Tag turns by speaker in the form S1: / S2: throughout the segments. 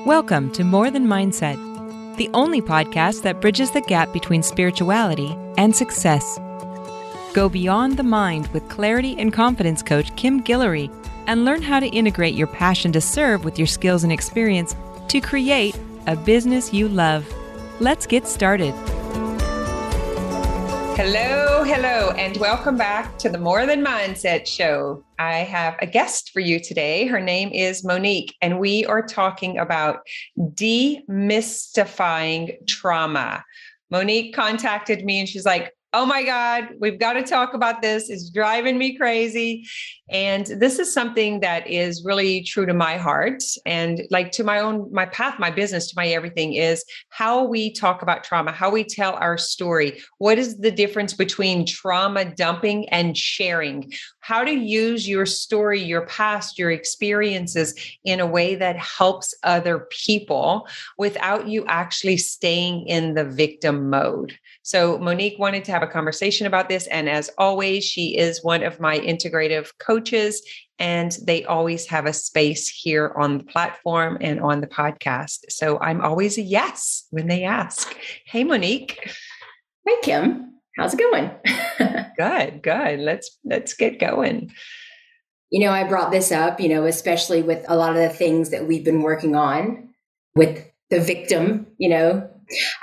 S1: Welcome to More Than Mindset, the only podcast that bridges the gap between spirituality and success. Go beyond the mind with clarity and confidence coach Kim Guillory and learn how to integrate your passion to serve with your skills and experience to create a business you love. Let's get started. Hello, and welcome back to the More Than Mindset show. I have a guest for you today. Her name is Monique, and we are talking about demystifying trauma. Monique contacted me and she's like, oh my God, we've got to talk about this. It's driving me crazy. And this is something that is really true to my heart and like to my path, my business, to my everything is how we talk about trauma, how we tell our story. What is the difference between trauma dumping and sharing? How to use your story, your past, your experiences in a way that helps other people without you actually staying in the victim mode. So Monique wanted to have a conversation about this. And as always, she is one of my integrative coaches, and they always have a space here on the platform and on the podcast. So I'm always a yes when they ask. Hey, Monique.
S2: Hi, Kim. How's it going?
S1: Good. Let's get going.
S2: I brought this up, especially with a lot of the things that we've been working on with the victim,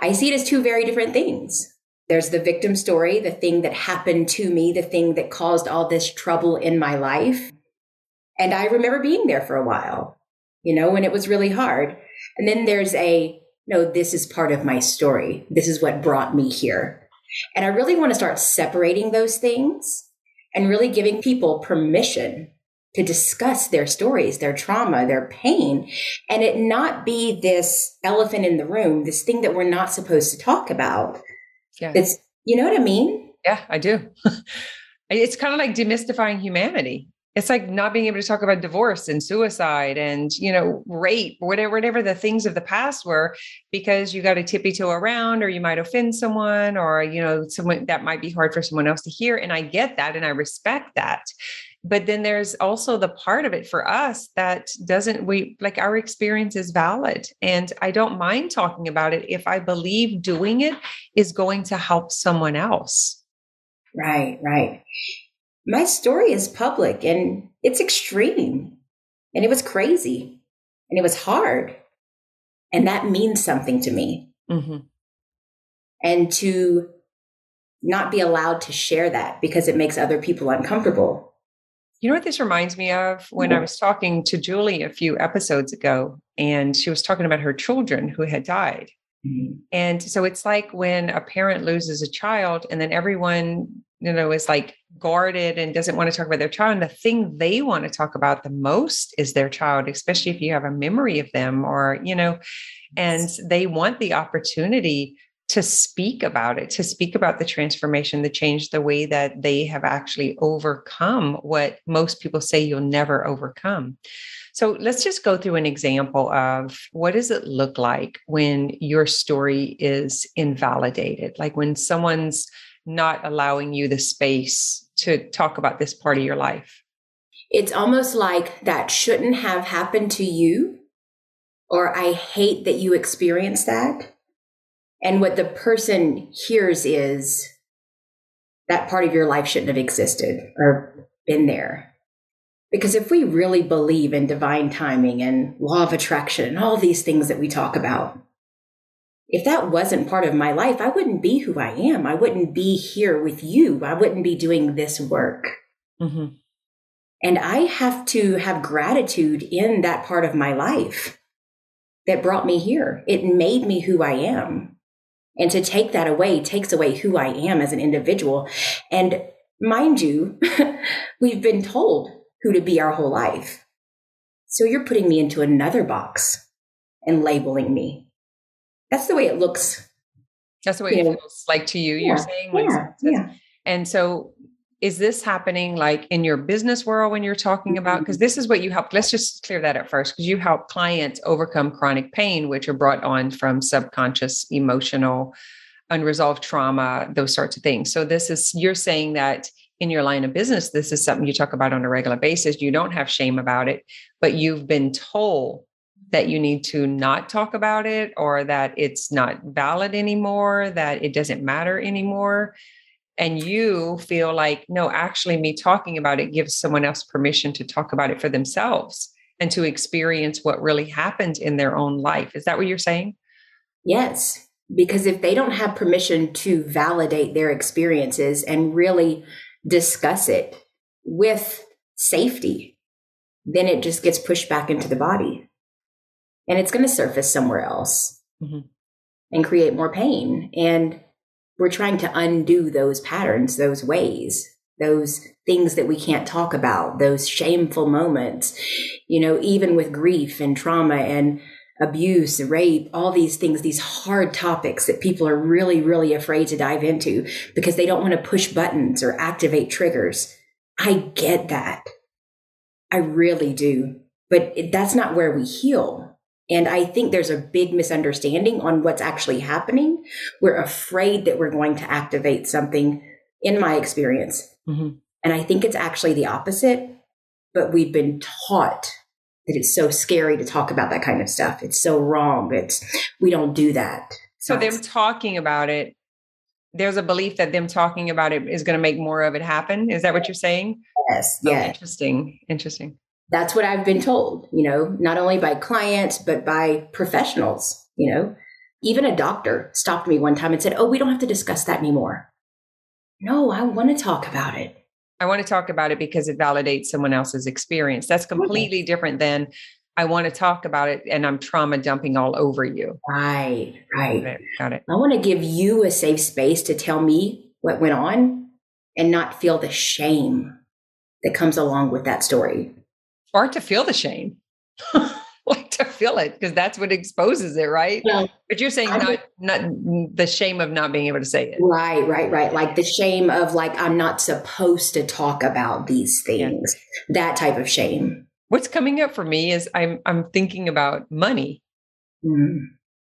S2: I see it as two very different things. There's the victim story, the thing that happened to me, the thing that caused all this trouble in my life. And I remember being there for a while, when it was really hard. And then there's this is part of my story. This is what brought me here. And I really want to start separating those things and really giving people permission to discuss their stories, their trauma, their pain, and it not be this elephant in the room, this thing that we're not supposed to talk about.
S1: Yeah.
S2: It's, you know what I mean?
S1: Yeah, I do. It's kind of like demystifying humanity. It's like not being able to talk about divorce and suicide and, rape, whatever the things of the past were, because you got to tippy toe around, or you might offend someone, or, someone that might be hard for someone else to hear. And I get that. And I respect that. But then there's also the part of it for us that our experience is valid. And I don't mind talking about it if I believe doing it is going to help someone else.
S2: Right. My story is public and it's extreme and it was crazy and it was hard. And that means something to me.
S1: Mm-hmm.
S2: And to not be allowed to share that because it makes other people uncomfortable.
S1: You know what this reminds me of? When I was talking to Julie a few episodes ago, and she was talking about her children who had died.
S2: Mm-hmm.
S1: And so it's like when a parent loses a child and then everyone, is like guarded and doesn't want to talk about their child. And the thing they want to talk about the most is their child, especially if you have a memory of them or, and they want the opportunity to speak about it, to speak about the transformation, the change, the way that they have actually overcome what most people say you'll never overcome. So let's just go through an example of what does it look like when your story is invalidated, like when someone's not allowing you the space to talk about this part of your life.
S2: It's almost like that shouldn't have happened to you, or I hate that you experienced that. And what the person hears is that part of your life shouldn't have existed or been there. Because if we really believe in divine timing and law of attraction and all these things that we talk about, if that wasn't part of my life, I wouldn't be who I am. I wouldn't be here with you. I wouldn't be doing this work.
S1: Mm-hmm.
S2: And I have to have gratitude in that part of my life that brought me here. It made me who I am. And to take that away takes away who I am as an individual. And mind you, we've been told who to be our whole life. So you're putting me into another box and labeling me. That's the way it looks.
S1: That's the way it feels like to you, you're saying?
S2: Yeah.
S1: And so is this happening like in your business world when you're talking about, because this is what you help, let's just clear that up first, because you help clients overcome chronic pain, which are brought on from subconscious, emotional, unresolved trauma, those sorts of things. So you're saying that in your line of business, this is something you talk about on a regular basis. You don't have shame about it, but you've been told that you need to not talk about it, or that it's not valid anymore, that it doesn't matter anymore. And you feel like, no, actually me talking about it gives someone else permission to talk about it for themselves and to experience what really happened in their own life. Is that what you're saying?
S2: Yes. Because if they don't have permission to validate their experiences and really discuss it with safety, then it just gets pushed back into the body and it's going to surface somewhere else and create more pain. And we're trying to undo those patterns, those ways, those things that we can't talk about, those shameful moments, even with grief and trauma and abuse, rape, all these things, these hard topics that people are really, really afraid to dive into because they don't want to push buttons or activate triggers. I get that. I really do. But that's not where we heal. And I think there's a big misunderstanding on what's actually happening. We're afraid that we're going to activate something, in my experience. And I think it's actually the opposite, but we've been taught that it's so scary to talk about that kind of stuff. It's so wrong. We don't do that.
S1: So them talking about it, there's a belief that them talking about it is going to make more of it happen. Is that what you're saying?
S2: Yes.
S1: Oh,
S2: Yeah.
S1: Interesting.
S2: That's what I've been told, not only by clients, but by professionals, even a doctor stopped me one time and said, "Oh, we don't have to discuss that anymore." No, I want to talk about it.
S1: I want to talk about it because it validates someone else's experience. That's completely different than I want to talk about it and I'm trauma dumping all over you.
S2: Right.
S1: Got it.
S2: I want to give you a safe space to tell me what went on and not feel the shame that comes along with that story.
S1: Or to feel the shame, like to feel it, because that's what exposes it, right?
S2: Yeah.
S1: But you're saying not the shame of not being able to say it.
S2: Right. Like the shame of I'm not supposed to talk about these things, that type of shame.
S1: What's coming up for me is I'm thinking about money.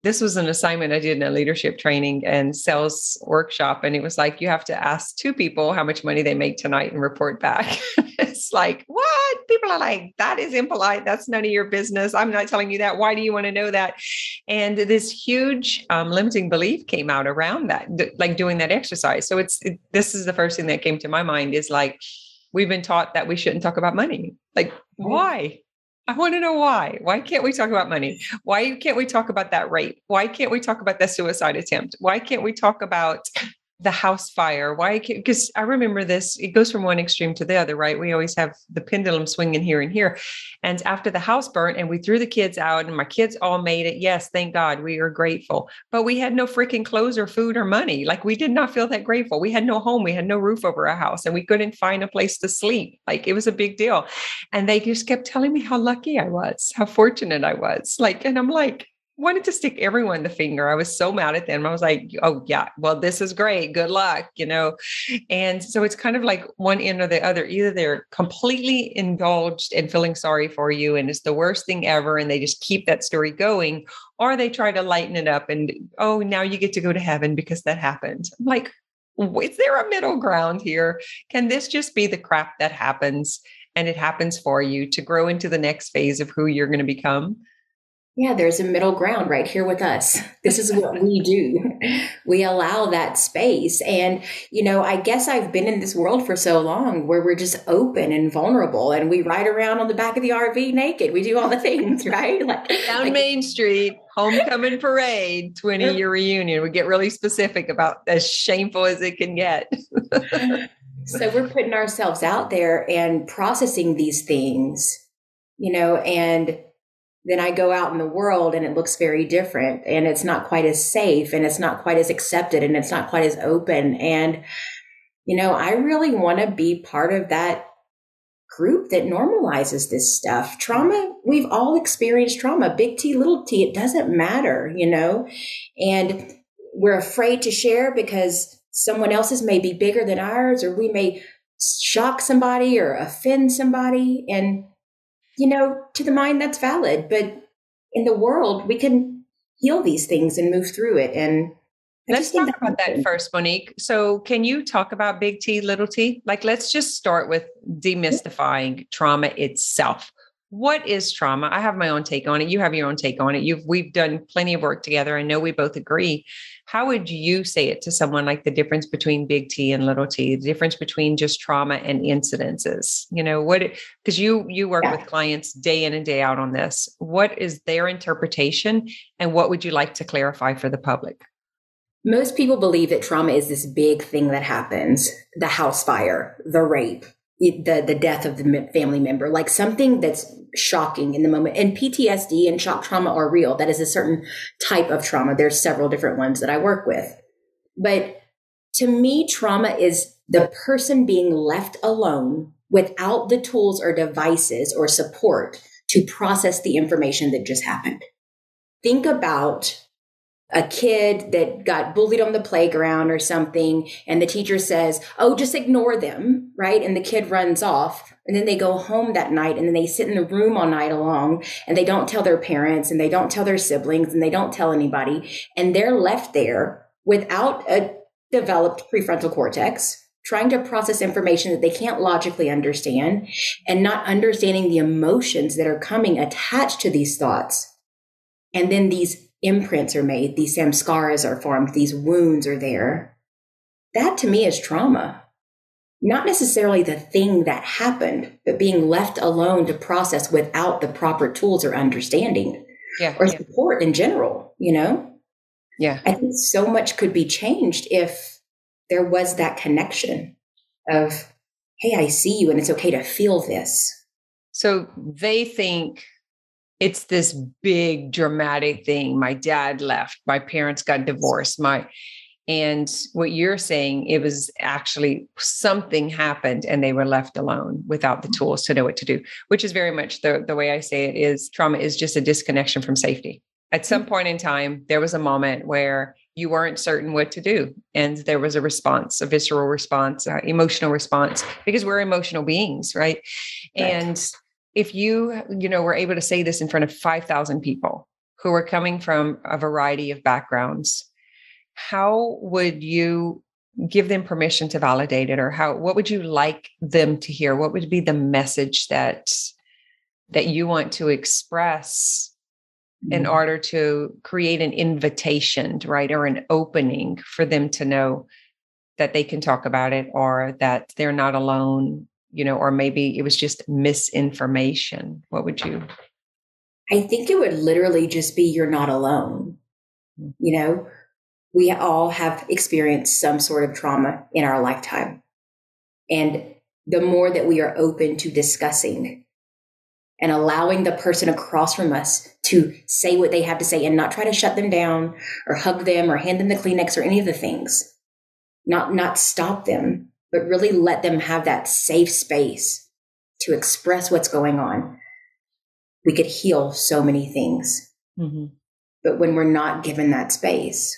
S1: This was an assignment I did in a leadership training and sales workshop. And it was like, you have to ask two people how much money they make tonight and report back. It's like, what? People are like, that is impolite. That's none of your business. I'm not telling you that. Why do you want to know that? And this huge limiting belief came out around that, like doing that exercise. So this is the first thing that came to my mind is like, we've been taught that we shouldn't talk about money. Like, why? I want to know why. Why can't we talk about money? Why can't we talk about that rape? Why can't we talk about that suicide attempt? Why can't we talk about the house fire? Because I remember this, it goes from one extreme to the other, right? We always have the pendulum swinging here and here. And after the house burnt and we threw the kids out and my kids all made it. Yes, thank God, we are grateful. But we had no freaking clothes or food or money. Like we did not feel that grateful. We had no home. We had no roof over our house and we couldn't find a place to sleep. Like it was a big deal. And they just kept telling me how lucky I was, how fortunate I was. And I'm like, wanted to stick everyone the finger. I was so mad at them. I was like, oh yeah, well, this is great. Good luck, And so it's kind of like one end or the other. Either they're completely indulged and feeling sorry for you and it's the worst thing ever. And they just keep that story going, or they try to lighten it up and, oh, now you get to go to heaven because that happened. I'm like, is there a middle ground here? Can this just be the crap that happens and it happens for you to grow into the next phase of who you're going to become?
S2: Yeah, there's a middle ground right here with us. This is what we do. We allow that space. And, I guess I've been in this world for so long where we're just open and vulnerable and we ride around on the back of the RV naked. We do all the things, right?
S1: Down Main Street, homecoming parade, 20-year reunion. We get really specific about as shameful as it can get.
S2: So we're putting ourselves out there and processing these things, and then I go out in the world and it looks very different and it's not quite as safe and it's not quite as accepted and it's not quite as open. And, I really want to be part of that group that normalizes this stuff. Trauma, we've all experienced trauma, big T, little t, it doesn't matter, and we're afraid to share because someone else's may be bigger than ours, or we may shock somebody or offend somebody. And to the mind, that's valid. But in the world, we can heal these things and move through it. And
S1: let's talk about that first, Monique. So can you talk about big T, little t? Let's just start with demystifying trauma itself. what is trauma? I have my own take on it. You have your own take on it. We've done plenty of work together. I know we both agree. How would you say it to someone, like the difference between big T and little t, the difference between just trauma and incidences? Because you work with clients day in and day out on this. What is their interpretation, and what would you like to clarify for the public?
S2: Most people believe that trauma is this big thing that happens, the house fire, the rape, the death of the family member, like something that's shocking in the moment. And PTSD and shock trauma are real. That is a certain type of trauma. There's several different ones that I work with. But to me, trauma is the person being left alone without the tools or devices or support to process the information that just happened. Think about a kid that got bullied on the playground or something, and the teacher says, oh, just ignore them, right? And the kid runs off, and then they go home that night, and then they sit in the room all night long, and they don't tell their parents, and they don't tell their siblings, and they don't tell anybody, and they're left there without a developed prefrontal cortex, trying to process information that they can't logically understand, and not understanding the emotions that are coming attached to these thoughts. And then these imprints are made, these samskaras are formed, these wounds are there. That to me is trauma. Not necessarily the thing that happened, but being left alone to process without the proper tools or understanding or support in general,
S1: Yeah.
S2: I think so much could be changed if there was that connection of, hey, I see you and it's okay to feel this.
S1: So they think it's this big dramatic thing. My dad left, my parents got divorced, and what you're saying, it was actually something happened and they were left alone without the tools to know what to do, which is very much the way I say it is trauma is just a disconnection from safety. At some point in time, there was a moment where you weren't certain what to do. And there was a response, a visceral response, emotional response, because we're emotional beings, right? And if you were able to say this in front of 5,000 people who are coming from a variety of backgrounds, how would you give them permission to validate it? Or what would you like them to hear? What would be the message that you want to express in order to create an invitation, right? Or an opening for them to know that they can talk about it, or that they're not alone, or maybe it was just misinformation. What would you?
S2: I think it would literally just be, you're not alone. We all have experienced some sort of trauma in our lifetime. And the more that we are open to discussing and allowing the person across from us to say what they have to say and not try to shut them down or hug them or hand them the Kleenex or any of the things, not stop them, but really let them have that safe space to express what's going on, we could heal so many things. Mm-hmm. But when we're not given that space,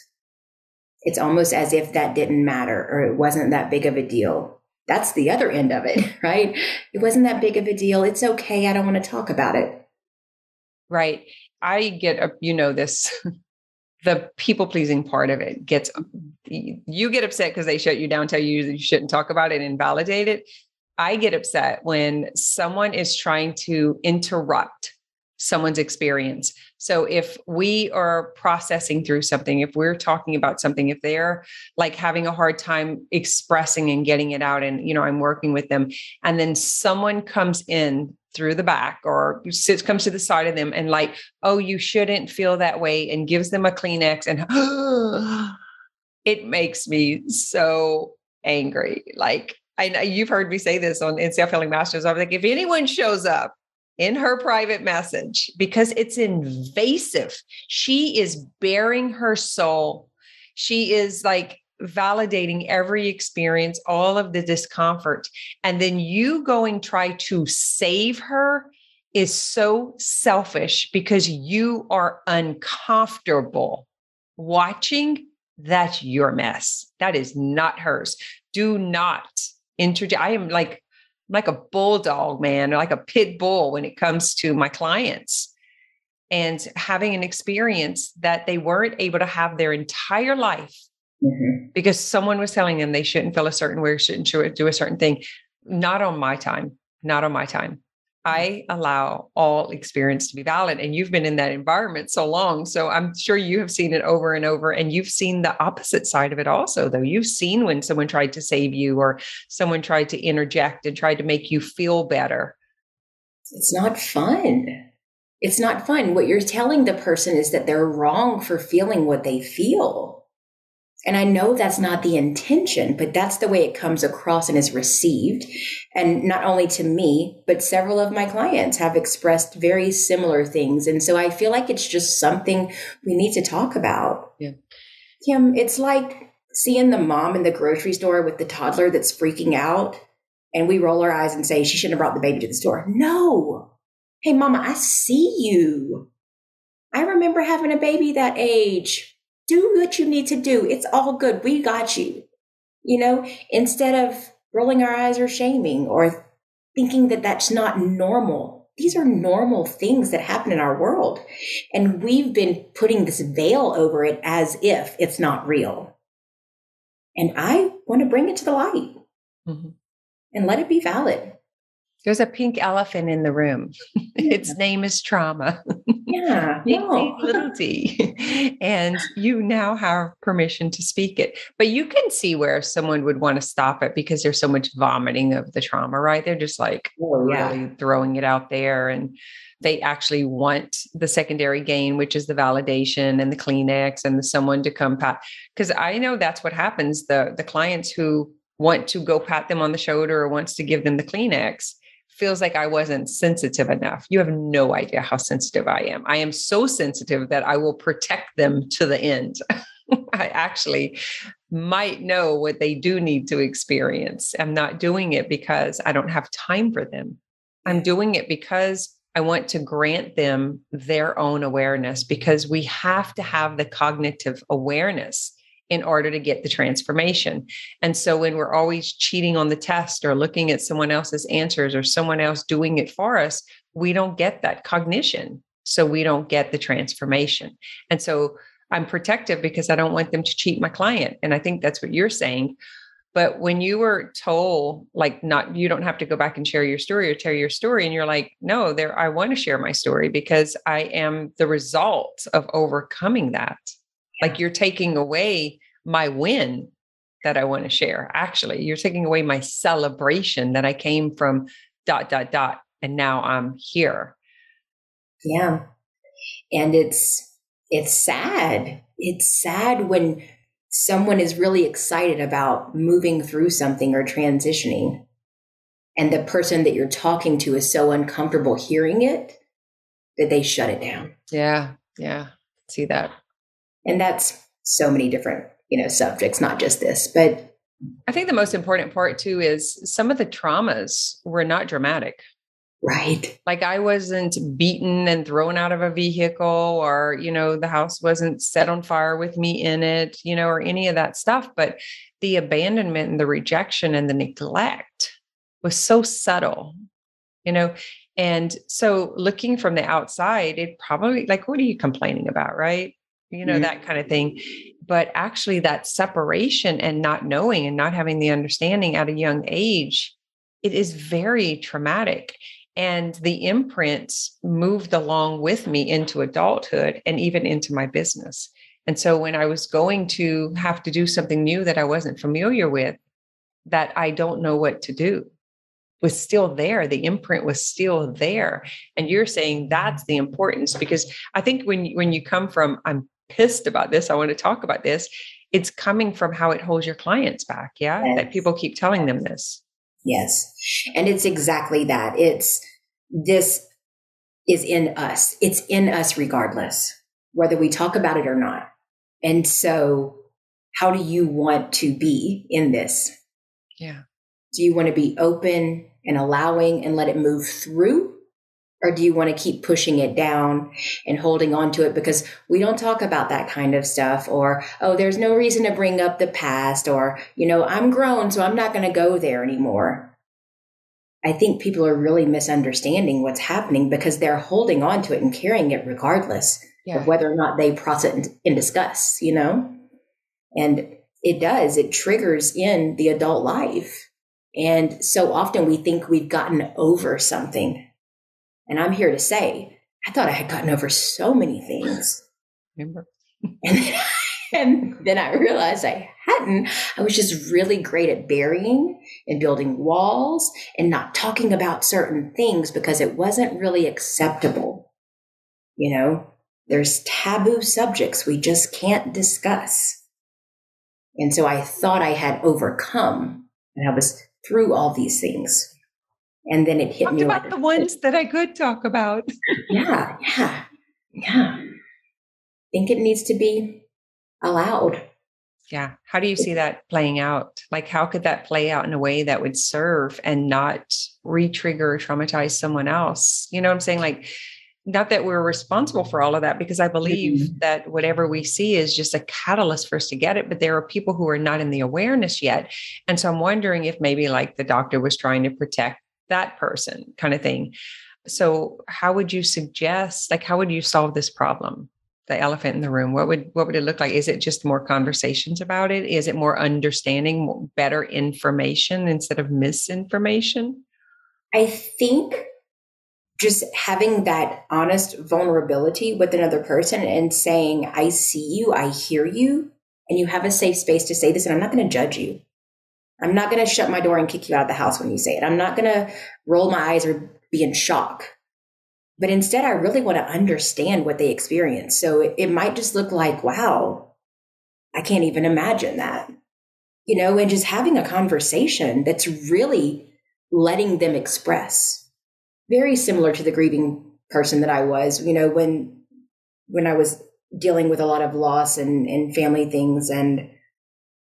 S2: it's almost as if that didn't matter or it wasn't that big of a deal. That's the other end of it, right? It wasn't that big of a deal. It's okay. I don't want to talk about it.
S1: Right. I get, this, the people pleasing part of it you get upset because they shut you down, tell you that you shouldn't talk about it, and invalidate it. I get upset when someone is trying to interrupt someone's experience. So if we are processing through something, if we're talking about something, if they're like having a hard time expressing and getting it out, and, I'm working with them, and then someone comes in through the back or comes to the side of them and like, oh, you shouldn't feel that way, and gives them a Kleenex, and it makes me so angry. Like, I know you've heard me say this in Self-Healing Masters. I'm like, if anyone shows up in her private message, because it's invasive, she is bearing her soul. She is like validating every experience, all of the discomfort. And then you going try to save her is so selfish, because you are uncomfortable watching. That's your mess. That is not hers. Do not introduce. I am like a bulldog, man, like a pit bull when it comes to my clients, and having an experience that they weren't able to have their entire life because someone was telling them they shouldn't feel a certain way, shouldn't do a certain thing. Not on my time. Not on my time. I allow all experience to be valid. And you've been in that environment so long. So I'm sure you have seen it over and over. And you've seen the opposite side of it also, though. You've seen when someone tried to save you or someone tried to interject and tried to make you feel better.
S2: It's not fun. It's not fun. What you're telling the person is that they're wrong for feeling what they feel. And I know that's not the intention, but that's the way it comes across and is received. And not only to me, but several of my clients have expressed very similar things. And so I feel like it's just something we need to talk about.
S1: Yeah.
S2: Kim, it's like seeing the mom in the grocery store with the toddler that's freaking out. And we roll our eyes and say, she shouldn't have brought the baby to the store. No. Hey, mama, I see you. I remember having a baby that age. Do what you need to do. It's all good. We got you. Instead of rolling our eyes or shaming or thinking that that's not normal. These are normal things that happen in our world. And we've been putting this veil over it as if it's not real. And I want to bring it to the light and let it be valid.
S1: There's a pink elephant in the room. Yeah. Its name is trauma.
S2: Yeah.
S1: Big T, little t. And you now have permission to speak it. But you can see where someone would want to stop it because there's so much vomiting of the trauma, right? They're just like really throwing it out there. And they actually want the secondary gain, which is the validation and the Kleenex and the someone to come pat. Because I know that's what happens. The clients who want to go pat them on the shoulder or wants to give them the Kleenex feels like I wasn't sensitive enough. You have no idea how sensitive I am. I am so sensitive that I will protect them to the end. I actually might know what they do need to experience. I'm not doing it because I don't have time for them. I'm doing it because I want to grant them their own awareness, because we have to have the cognitive awareness in order to get the transformation. And so when we're always cheating on the test or looking at someone else's answers or someone else doing it for us, we don't get that cognition. So we don't get the transformation. And so I'm protective because I don't want them to cheat my client. And I think that's what you're saying. But when you were told, like, you don't have to go back and share your story or tell your story. And you're like, no, I want to share my story because I am the result of overcoming that. Like, you're taking away my win that I want to share. Actually, you're taking away my celebration that I came from ... And now I'm here.
S2: Yeah. And it's sad. It's sad when someone is really excited about moving through something or transitioning, and the person that you're talking to is so uncomfortable hearing it that they shut it down.
S1: Yeah. Yeah. See that.
S2: And that's so many different, subjects, not just this, but
S1: I think the most important part too is some of the traumas were not dramatic.
S2: Right.
S1: Like, I wasn't beaten and thrown out of a vehicle, or, the house wasn't set on fire with me in it, or any of that stuff. But the abandonment and the rejection and the neglect was so subtle, and so looking from the outside, it probably, like, what are you complaining about? Right. That kind of thing. But actually that separation and not knowing and not having the understanding at a young age, it is very traumatic. And the imprint moved along with me into adulthood and even into my business. And so when I was going to have to do something new that I wasn't familiar with, that I don't know what to do, was still there. The imprint was still there. And you're saying that's the importance, because I think when you come from, I'm pissed about this, I want to talk about this, it's coming from how it holds your clients back. Yeah. Yes. That people keep telling them this.
S2: Yes. And it's exactly that. This is in us. It's in us regardless, whether we talk about it or not. And so how do you want to be in this?
S1: Yeah.
S2: Do you want to be open and allowing and let it move through? Or do you want to keep pushing it down and holding on to it because we don't talk about that kind of stuff? Or, oh, there's no reason to bring up the past, or, I'm grown, so I'm not going to go there anymore. I think people are really misunderstanding what's happening because they're holding on to it and carrying it regardless of whether or not they process it and discuss, And it triggers in the adult life. And so often we think we've gotten over something. And I'm here to say, I thought I had gotten over so many things.
S1: Remember?
S2: And then I realized I hadn't. I was just really great at burying and building walls and not talking about certain things because it wasn't really acceptable. You know, there's taboo subjects we just can't discuss. And so I thought I had overcome, and I was through all these things. And then it hit me
S1: about
S2: like
S1: the ones that I could talk about.
S2: Yeah. I think it needs to be allowed.
S1: Yeah. How do you see that playing out? Like, how could that play out in a way that would serve and not re-trigger or traumatize someone else? You know what I'm saying? Like, not that we're responsible for all of that, because I believe that whatever we see is just a catalyst for us to get it. But there are people who are not in the awareness yet. And so I'm wondering if maybe like the doctor was trying to protect that person kind of thing. So how would you suggest, like, how would you solve this problem? The elephant in the room, what would it look like? Is it just more conversations about it? Is it more understanding, better information instead of misinformation?
S2: I think just having that honest vulnerability with another person and saying, I see you, I hear you, and you have a safe space to say this, and I'm not going to judge you. I'm not going to shut my door and kick you out of the house when you say it. I'm not going to roll my eyes or be in shock. But instead, I really want to understand what they experience. So it might just look like, wow, I can't even imagine that, you know, and just having a conversation that's really letting them express. Very similar to the grieving person that I was, you know, when I was dealing with a lot of loss and family things, and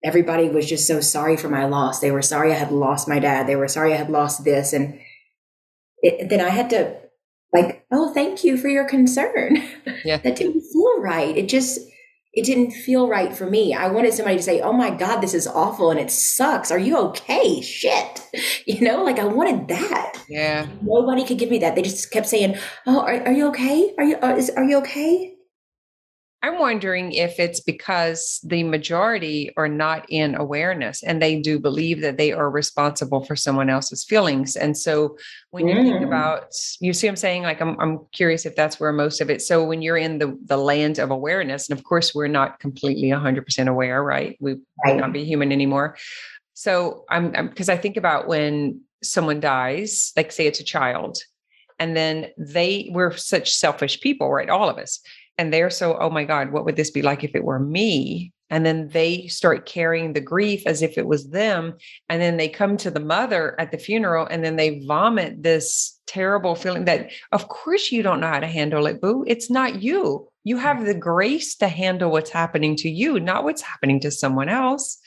S2: everybody was just so sorry for my loss. They were sorry I had lost my dad. They were sorry I had lost this. And then I had to like, oh, thank you for your concern.
S1: Yeah.
S2: That didn't feel right. It didn't feel right for me. I wanted somebody to say, oh my God, this is awful and it sucks. Are you okay? Shit. You know, like I wanted that.
S1: Yeah.
S2: Nobody could give me that. They just kept saying, oh, are you okay? Are you okay?
S1: I'm wondering if it's because the majority are not in awareness and they do believe that they are responsible for someone else's feelings. And so when you think about, you see what I'm saying? Like, I'm curious if that's where most of it. So when you're in the land of awareness, and of course, we're not completely 100% aware, right? We might not be human anymore. So because I think about when someone dies, like say it's a child, and then we're such selfish people, right? All of us. And they're so, oh my God, what would this be like if it were me? And then they start carrying the grief as if it was them. And then they come to the mother at the funeral and then they vomit this terrible feeling that, of course, you don't know how to handle it, boo. It's not you. You have the grace to handle what's happening to you, not what's happening to someone else.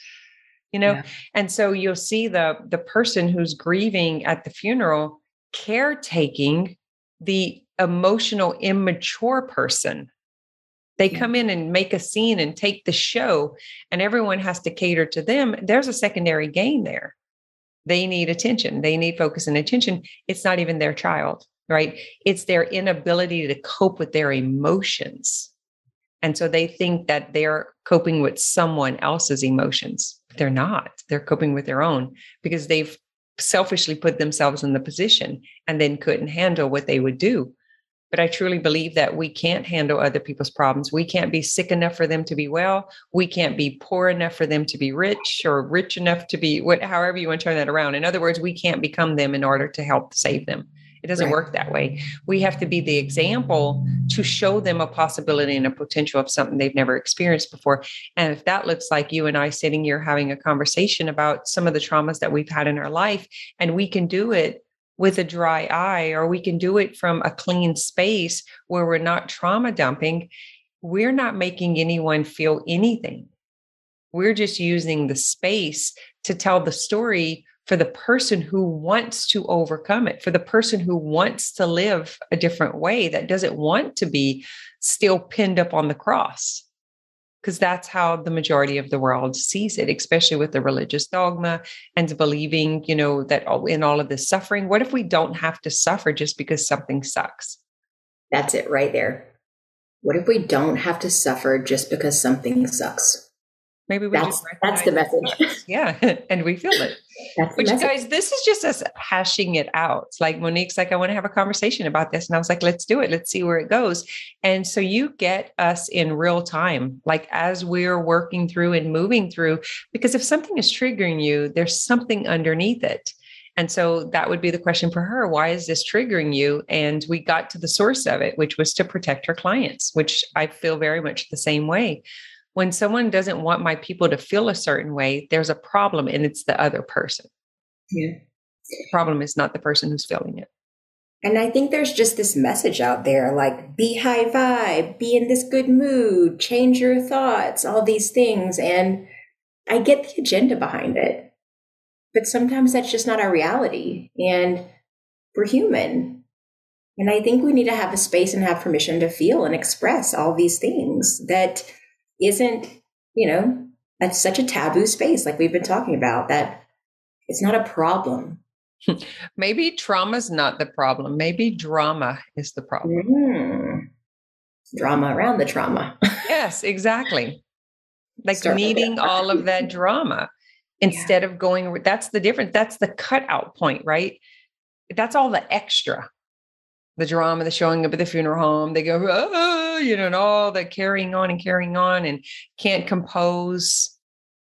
S1: You know? Yeah. And so you'll see the person who's grieving at the funeral caretaking the emotional immature person. They come in and make a scene and take the show, and everyone has to cater to them. There's a secondary gain there. They need attention. They need focus and attention. It's not even their child, right? It's their inability to cope with their emotions. And so they think that they're coping with someone else's emotions, but they're not. They're coping with their own because they've selfishly put themselves in the position and then couldn't handle what they would do. But I truly believe that we can't handle other people's problems. We can't be sick enough for them to be well. We can't be poor enough for them to be rich, or rich enough to be however you want to turn that around. In other words, we can't become them in order to help save them. It doesn't work that way. We have to be the example to show them a possibility and a potential of something they've never experienced before. And if that looks like you and I sitting here having a conversation about some of the traumas that we've had in our life, and we can do it with a dry eye, or we can do it from a clean space where we're not trauma dumping, we're not making anyone feel anything. We're just using the space to tell the story for the person who wants to overcome it, for the person who wants to live a different way, that doesn't want to be still pinned up on the cross. Because that's how the majority of the world sees it, especially with the religious dogma and believing, you know, that in all of this suffering, what if we don't have to suffer just because something sucks?
S2: That's it right there. What if we don't have to suffer just because something sucks?
S1: Maybe we just
S2: That's the
S1: recognize
S2: message.
S1: yeah, and we feel it.
S2: That's the
S1: Which,
S2: message.
S1: guys, this is just us hashing it out. It's like Monique's like, I want to have a conversation about this. And I was like, let's do it. Let's see where it goes. And so you get us in real time, like as we're working through and moving through, because if something is triggering you, there's something underneath it. And so that would be the question for her. Why is this triggering you? And we got to the source of it, which was to protect her clients, which I feel very much the same way. When someone doesn't want my people to feel a certain way, there's a problem, and it's the other person.
S2: Yeah.
S1: The problem is not the person who's feeling it.
S2: And I think there's just this message out there, like, be high vibe, be in this good mood, change your thoughts, all these things. And I get the agenda behind it, but sometimes that's just not our reality. And we're human. And I think we need to have a space and have permission to feel and express all these things that isn't, that's such a taboo space, like we've been talking about, that it's not a problem.
S1: Maybe trauma's not the problem. Maybe drama is the problem.
S2: Drama around the trauma.
S1: Yes, exactly. Like needing all of that drama instead of going, that's the difference. That's the cutout point, right? That's all the extra. The drama, the showing up at the funeral home, they go, and all the carrying on and can't compose.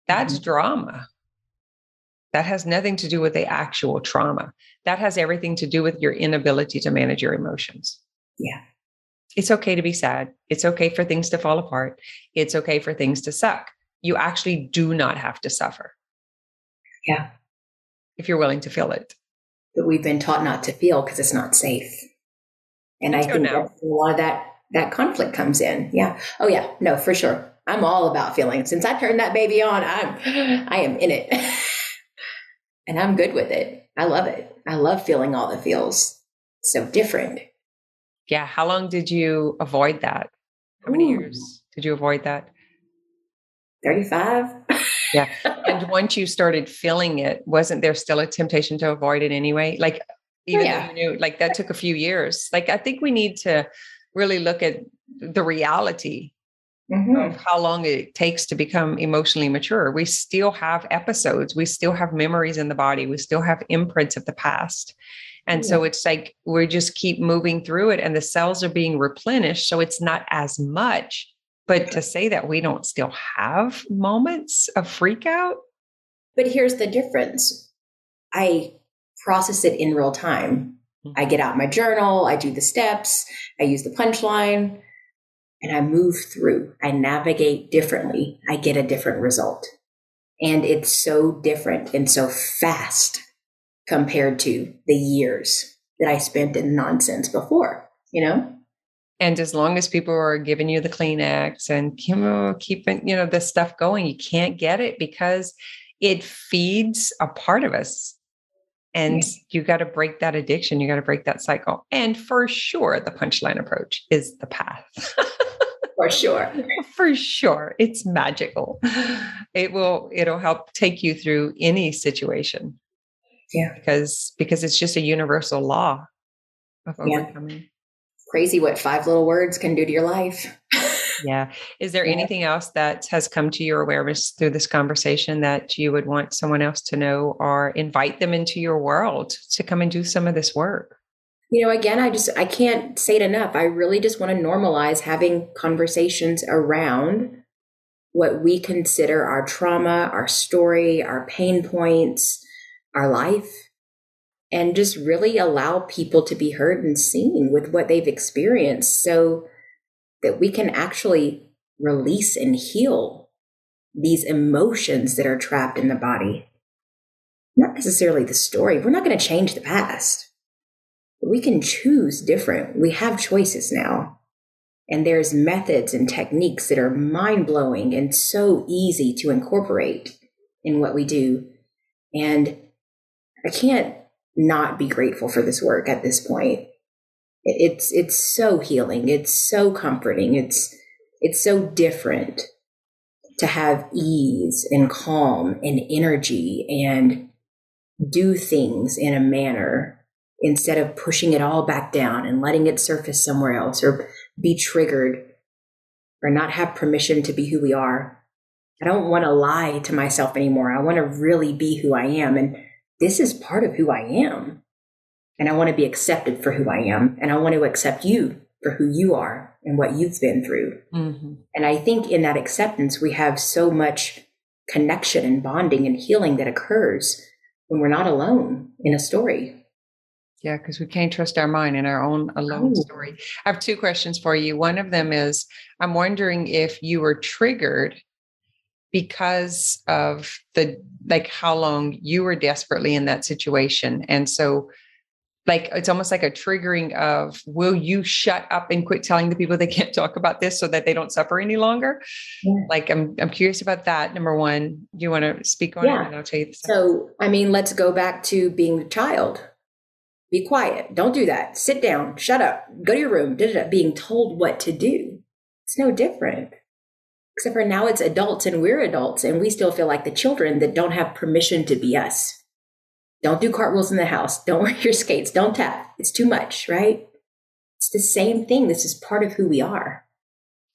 S1: That's drama. That has nothing to do with the actual trauma. That has everything to do with your inability to manage your emotions.
S2: Yeah.
S1: It's okay to be sad. It's okay for things to fall apart. It's okay for things to suck. You actually do not have to suffer.
S2: Yeah.
S1: If you're willing to feel it.
S2: But we've been taught not to feel because it's not safe. And I think that's a lot of that conflict comes in. Yeah. Oh yeah. No, for sure. I'm all about feeling. Since I turned that baby on, I am in it. And I'm good with it. I love it. I love feeling all the feels. So different.
S1: Yeah. How long did you avoid that? How many years did you avoid that?
S2: 35.
S1: Yeah. And once you started feeling it, wasn't there still a temptation to avoid it anyway? Like, even though you knew, like, that took a few years. Like, I think we need to really look at the reality of how long it takes to become emotionally mature. We still have episodes. We still have memories in the body. We still have imprints of the past. And so it's like, we just keep moving through it and the cells are being replenished. So it's not as much, but to say that we don't still have moments of freak out.
S2: But here's the difference. I process it in real time. I get out my journal, I do the steps, I use the punchline, and I move through. I navigate differently. I get a different result. And it's so different and so fast compared to the years that I spent in nonsense before,
S1: And as long as people are giving you the Kleenex and keeping, the stuff going, you can't get it because it feeds a part of us. And you got to break that addiction. You got to break that cycle. And for sure, the punchline approach is the path.
S2: For sure.
S1: For sure. It's magical. It'll help take you through any situation.
S2: Yeah.
S1: Because it's just a universal law of overcoming.
S2: Crazy what 5 little words can do to your life.
S1: Yeah. Is there anything else that has come to your awareness through this conversation that you would want someone else to know or invite them into your world to come and do some of this work?
S2: Again, I can't say it enough. I really just want to normalize having conversations around what we consider our trauma, our story, our pain points, our life, and just really allow people to be heard and seen with what they've experienced so that we can actually release and heal these emotions that are trapped in the body. Not necessarily the story. We're not going to change the past. But we can choose different. We have choices now. And there's methods and techniques that are mind-blowing and so easy to incorporate in what we do. And I can't not be grateful for this work at this point. It's so healing. It's so comforting. It's so different to have ease and calm and energy and do things in a manner instead of pushing it all back down and letting it surface somewhere else or be triggered or not have permission to be who we are. I don't want to lie to myself anymore. I want to really be who I am. And this is part of who I am. And I want to be accepted for who I am. And I want to accept you for who you are and what you've been through. Mm-hmm. And I think in that acceptance, we have so much connection and bonding and healing that occurs when we're not alone in a story.
S1: Yeah, because we can't trust our mind in our own alone story. I have two questions for you. One of them is, I'm wondering if you were triggered because of how long you were desperately in that situation. And so it's almost like a triggering of, will you shut up and quit telling the people they can't talk about this so that they don't suffer any longer? Yeah. I'm curious about that. Number one, do you want to speak on it? And I'll tell you the second.
S2: So, let's go back to being a child. Be quiet. Don't do that. Sit down. Shut up. Go to your room. Being told what to do. It's no different. Except for now it's adults and we're adults and we still feel like the children that don't have permission to be us. Don't do cartwheels in the house. Don't wear your skates. Don't tap. It's too much, right? It's the same thing. This is part of who we are.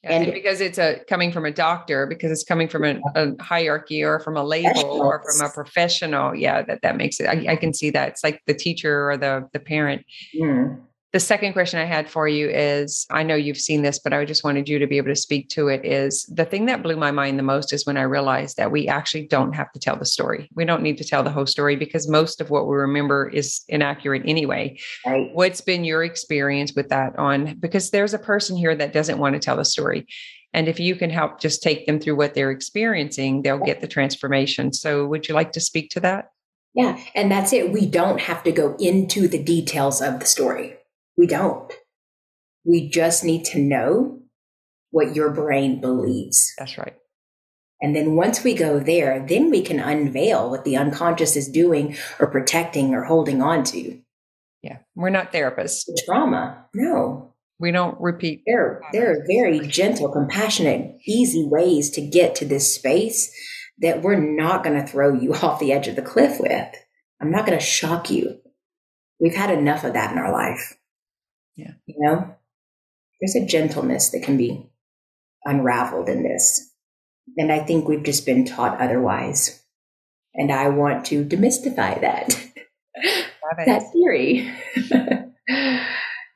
S1: Yeah, and because it's coming from a doctor, because it's coming from a hierarchy or from a label or from a professional. Yeah, that makes it. I can see that. It's like the teacher or the parent. Mm. The second question I had for you is, I know you've seen this, but I just wanted you to be able to speak to it, is the thing that blew my mind the most is when I realized that we actually don't have to tell the story. We don't need to tell the whole story because most of what we remember is inaccurate anyway. Right. What's been your experience with that because there's a person here that doesn't want to tell the story. And if you can help just take them through what they're experiencing, they'll get the transformation. So would you like to speak to that?
S2: Yeah. And that's it. We don't have to go into the details of the story. We don't. We just need to know what your brain believes.
S1: That's right.
S2: And then once we go there, then we can unveil what the unconscious is doing or protecting or holding on to.
S1: Yeah. We're not therapists.
S2: The trauma. No.
S1: We don't repeat.
S2: There are very gentle, compassionate, easy ways to get to this space that we're not going to throw you off the edge of the cliff with. I'm not going to shock you. We've had enough of that in our life.
S1: Yeah.
S2: There's a gentleness that can be unraveled in this. And I think we've just been taught otherwise. And I want to demystify that, that theory.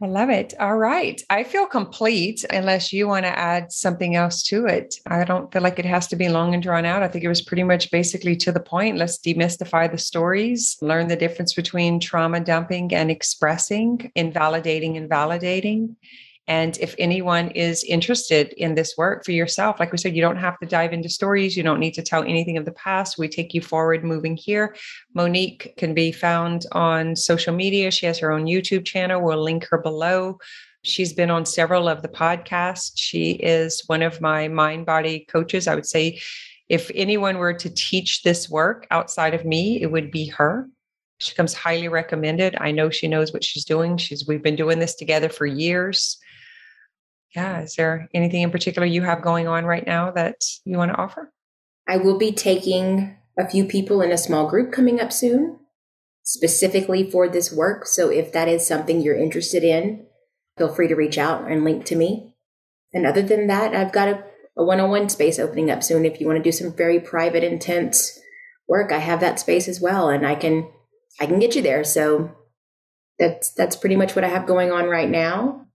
S1: I love it. All right. I feel complete unless you want to add something else to it. I don't feel like it has to be long and drawn out. I think it was pretty much basically to the point. Let's demystify the stories, learn the difference between trauma dumping and expressing, invalidating and validating. And if anyone is interested in this work for yourself, like we said, you don't have to dive into stories. You don't need to tell anything of the past. We take you forward moving here. Monique can be found on social media. She has her own YouTube channel. We'll link her below. She's been on several of the podcasts. She is one of my mind-body coaches. I would say if anyone were to teach this work outside of me, it would be her. She comes highly recommended. I know she knows what she's doing. We've been doing this together for years. Yeah. Is there anything in particular you have going on right now that you want to offer?
S2: I will be taking a few people in a small group coming up soon, specifically for this work. So if that is something you're interested in, feel free to reach out and link to me. And other than that, I've got a one-on-one space opening up soon. If you want to do some very private, intense work, I have that space as well. And I can get you there. So that's pretty much what I have going on right now.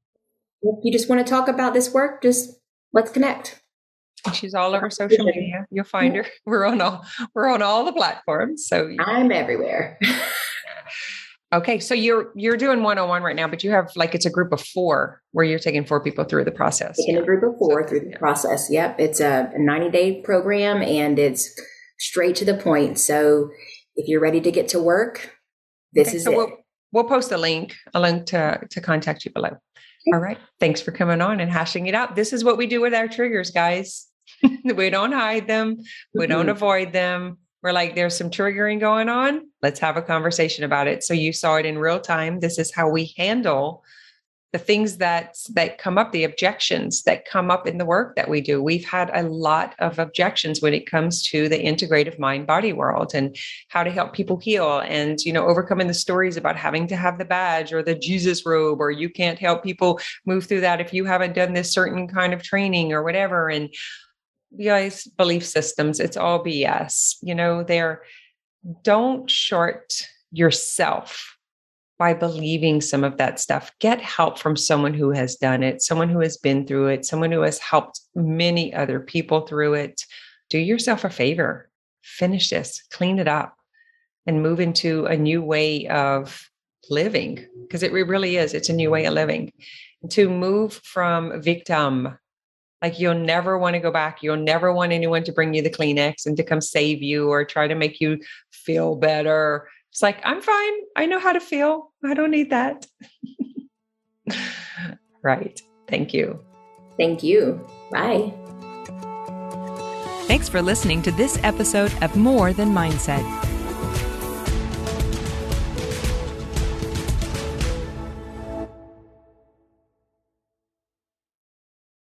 S2: If you just want to talk about this work, just let's connect.
S1: She's all over social media. You'll find her. We're on all the platforms. So
S2: I'm everywhere.
S1: Okay. So you're doing one-on-one right now, but you have it's a group of 4 where you're taking 4 people through the process.
S2: Taking a group of 4 through the process. Yep. It's a 90-day program and it's straight to the point. So if you're ready to get to work, this is it.
S1: We'll post a link to contact you below. All right. Thanks for coming on and hashing it out. This is what we do with our triggers, guys. We don't hide them. We don't avoid them. We're like, there's some triggering going on. Let's have a conversation about it. So you saw it in real time. This is how we handle the things that come up, the objections that come up in the work that we do. We've had a lot of objections when it comes to the integrative mind-body world and how to help people heal and, overcoming the stories about having to have the badge or the Jesus robe, or you can't help people move through that if you haven't done this certain kind of training or whatever. And these belief systems, it's all BS. Don't short yourself by believing some of that stuff. Get help from someone who has done it, someone who has been through it, someone who has helped many other people through it. Do yourself a favor, finish this, clean it up, and move into a new way of living, because it really is. It's a new way of living. To move from victim, like you'll never want to go back. You'll never want anyone to bring you the Kleenex and to come save you or try to make you feel better. It's like, I'm fine. I know how to feel. I don't need that. Right. Thank you.
S2: Thank you. Bye.
S3: Thanks for listening to this episode of More Than Mindset.